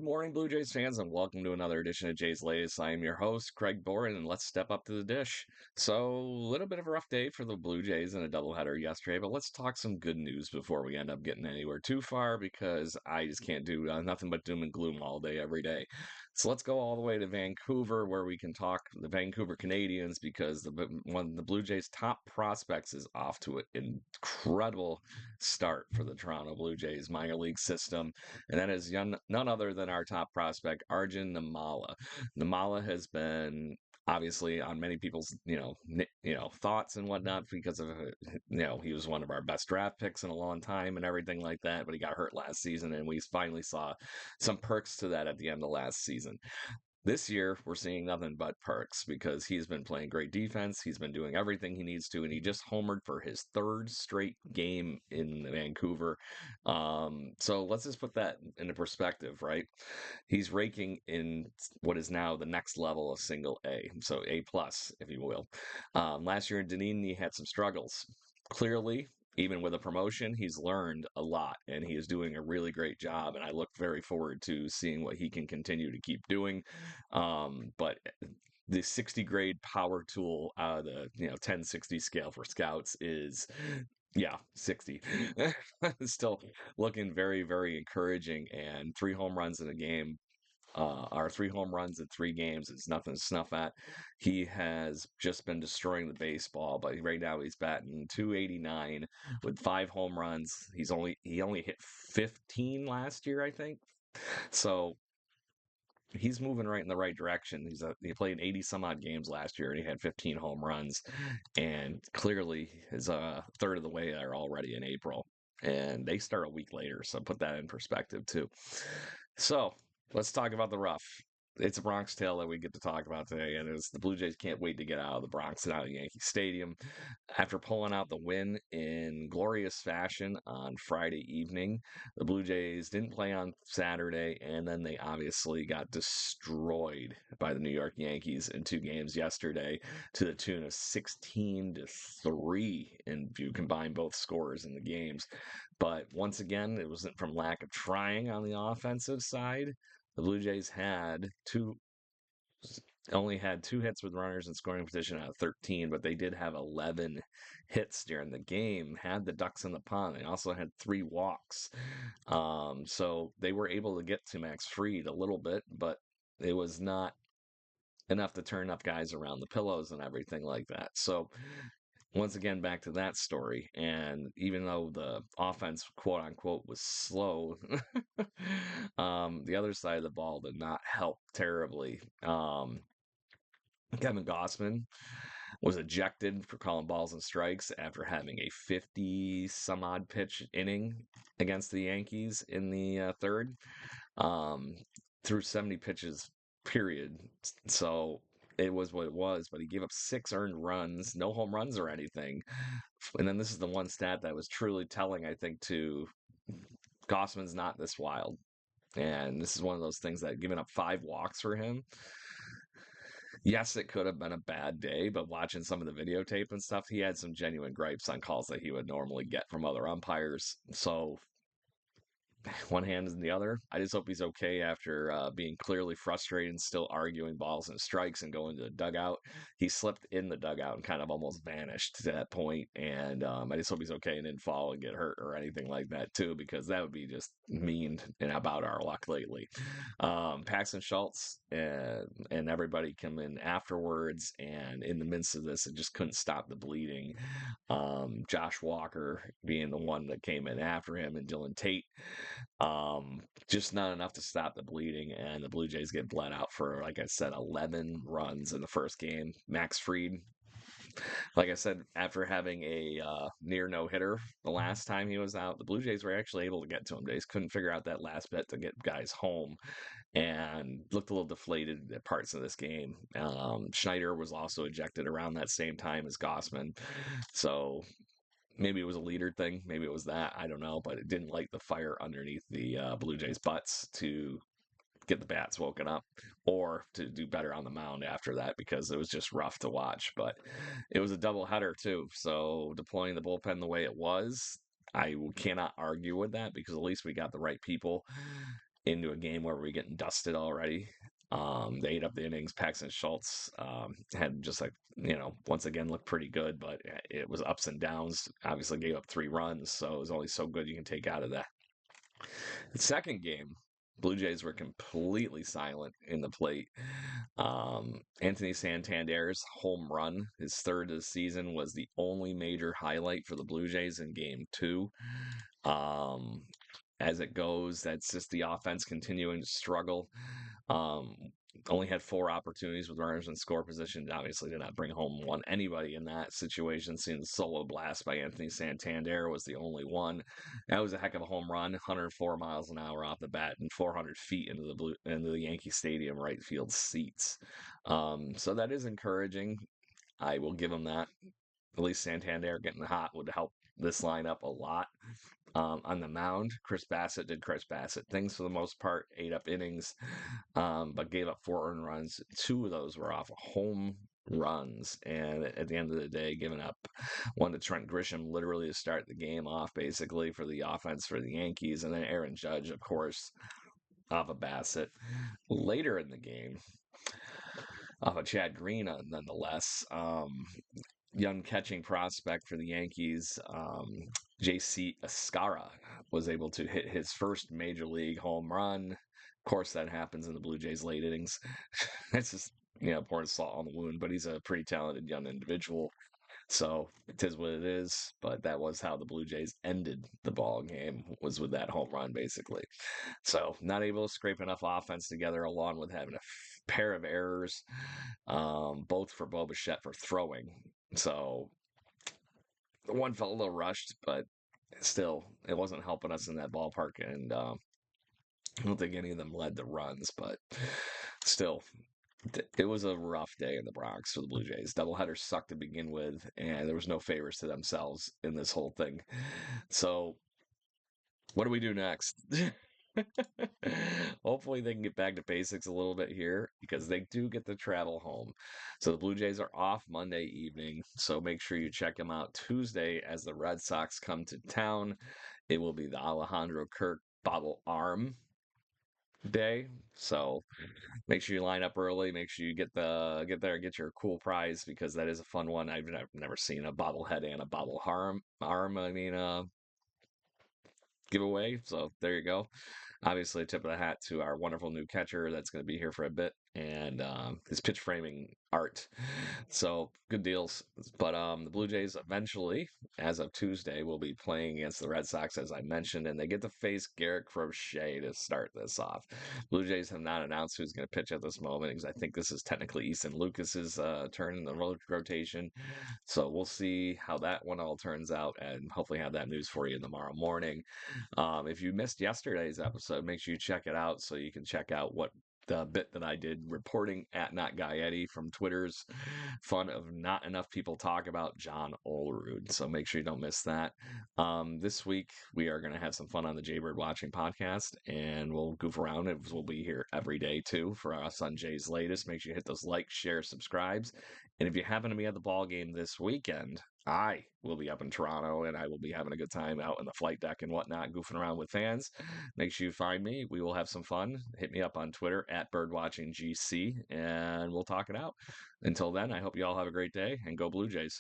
Good morning, Blue Jays fans, and welcome to another edition of Jays Latest. I am your host, Craig Boren, and let's step up to the dish. So, a little bit of a rough day for the Blue Jays in a doubleheader yesterday, but let's talk some good news before we end up getting anywhere too far because I just can't do nothing but doom and gloom all day, every day. So, let's go all the way to Vancouver where we can talk the Vancouver Canadians because one of the Blue Jays' top prospects is off to an incredible start for the Toronto Blue Jays minor league system, and that is none other than our top prospect, Arjun Namala. Namala has been obviously on many people's thoughts and whatnot because of he was one of our best draft picks in a long time and everything like that, but he got hurt last season, and we finally saw some perks to that at the end of last season. This year, we're seeing nothing but perks because he's been playing great defense. He's been doing everything he needs to, and he just homered for his third straight game in Vancouver. So let's just put that into perspective, right? He's raking in what is now the next level of single A, so A plus, if you will. Last year in Dunedin, he had some struggles. Clearly, even with a promotion, he's learned a lot and he is doing a really great job. And I look very forward to seeing what he can continue to keep doing. But the 60 grade power tool out of the 1060 scale for scouts is 60. Still looking very, very encouraging, and 3 home runs in a game. Our 3 home runs in 3 games is nothing to snuff at. He has just been destroying the baseball, but right now he's batting 289 with 5 home runs. He only hit 15 last year, I think. So he's moving right in the right direction. He played 80 some odd games last year and he had 15 home runs, and clearly is a third of the way there already in April. And they start a week later, so put that in perspective too. So let's talk about the rough. It's a Bronx Tale that we get to talk about today, and it's the Blue Jays can't wait to get out of the Bronx and out of Yankee Stadium. After pulling out the win in glorious fashion on Friday evening, the Blue Jays didn't play on Saturday, and then they obviously got destroyed by the New York Yankees in 2 games yesterday to the tune of 16-3 if you combine both scores in the games. But once again, it wasn't from lack of trying on the offensive side. The Blue Jays only had 2 hits with runners in scoring position out of 13, but they did have 11 hits during the game, had the ducks in the pond. They also had 3 walks. So they were able to get to Max Fried a little bit, but it was not enough to turn up guys around the pillows and everything like that. So once again, back to that story. And even though the offense, quote unquote, was slow, the other side of the ball did not help terribly. Kevin Gossman was ejected for calling balls and strikes after having a 50 some odd pitch inning against the Yankees in the third, um, through 70 pitches, period. So it was what it was, but he gave up 6 earned runs, no home runs or anything. And then this is the one stat that was truly telling, I think, to Gossman's not this wild. And this is one of those things that giving up 5 walks for him. Yes, it could have been a bad day, but watching some of the videotape and stuff, he had some genuine gripes on calls that he would normally get from other umpires. So one hand in the other. I just hope he's okay after being clearly frustrated and still arguing balls and strikes and going to the dugout. He slipped in the dugout and kind of almost vanished to that point. And I just hope he's okay and didn't fall and get hurt or anything like that too, because that would be just mean and about our luck lately. Paxton Schultz and everybody come in afterwards, and in the midst of this, it just couldn't stop the bleeding. Josh Walker being the one that came in after him, and Dylan Tate, just not enough to stop the bleeding, and the Blue Jays get bled out for, like I said, 11 runs in the first game. Max Fried, like I said, after having a near no hitter the last time he was out, the Blue Jays were actually able to get to him. They just couldn't figure out that last bit to get guys home, and looked a little deflated at parts of this game. Schneider was also ejected around that same time as Gossman, so maybe it was a leader thing. Maybe it was that. I don't know, but it didn't light the fire underneath the Blue Jays' butts to get the bats woken up or to do better on the mound after that, because it was just rough to watch. But it was a double header too. So deploying the bullpen the way it was, I cannot argue with that, because at least we got the right people into a game where we're getting dusted already. They ate up the innings. Paxton Schultz had just like, once again looked pretty good, but it was ups and downs. Obviously, gave up 3 runs, so it was only so good you can take out of that. The second game, Blue Jays were completely silent in the plate. Anthony Santander's home run, his third of the season, was the only major highlight for the Blue Jays in game two. Um, as it goes, that's just the offense continuing to struggle. Um, only had 4 opportunities with runners in score position. Obviously, did not bring home one. Anybody in that situation. Seeing the solo blast by Anthony Santander was the only one. That was a heck of a home run, 104 miles an hour off the bat and 400 feet into the Yankee Stadium right field seats. So that is encouraging. I will give him that. At least Santander getting hot would help this lineup a lot. On the mound, Chris Bassett did Chris Bassett things for the most part, 8 innings, but gave up 4 earned runs. 2 of those were off home runs, and at the end of the day, giving up one to Trent Grisham literally to start the game off, basically for the offense for the Yankees, and then Aaron Judge, of course, off of Bassett. Later in the game, off of Chad Green, nonetheless. Young catching prospect for the Yankees, JC Escara, was able to hit his first major league home run. Of course, that happens in the Blue Jays late innings. It's just, pouring salt on the wound, but he's a pretty talented young individual. So it is what it is. But that was how the Blue Jays ended the ball game, was with that home run, basically. So not able to scrape enough offense together, along with having a pair of errors, both for Bo Bichette for throwing. So the one felt a little rushed, but still, it wasn't helping us in that ballpark. And I don't think any of them led the runs, but still, it was a rough day in the Bronx for the Blue Jays. Doubleheader sucked to begin with, and there was no favors to themselves in this whole thing. So, what do we do next? Hopefully, they can get back to basics a little bit here because they do get to travel home. So, the Blue Jays are off Monday evening. So, make sure you check them out Tuesday as the Red Sox come to town. It will be the Alejandro Kirk Bobble Arm day. So, make sure you line up early. Make sure you get there and get your cool prize because that is a fun one. I've never seen a bobblehead and a bobble arm. I mean, giveaway. So there you go. Obviously, a tip of the hat to our wonderful new catcher that's going to be here for a bit and his pitch framing art. So good deals. But the Blue Jays eventually, as of Tuesday, will be playing against the Red Sox, as I mentioned, and they get to face Garrett Crochet to start this off. Blue Jays have not announced who's going to pitch at this moment because I think this is technically Easton Lucas's turn in the rotation. So we'll see how that one all turns out and hopefully have that news for you tomorrow morning. If you missed yesterday's episode, make sure you check it out so you can check out what the bit that I did reporting at Not Guy Eddie from Twitter's fun of not enough people talk about John Olerud. So make sure you don't miss that. This week we are going to have some fun on the Jaybird Watching podcast, and we'll goof around. We'll be here every day too for us on Jay's Latest. Make sure you hit those likes, share, subscribes, and if you happen to be at the ball game this weekend, I will be up in Toronto and I will be having a good time out in the flight deck and whatnot, goofing around with fans. Make sure you find me. We will have some fun. Hit me up on Twitter at BirdwatchingGC and we'll talk it out. Until then, I hope you all have a great day and go Blue Jays.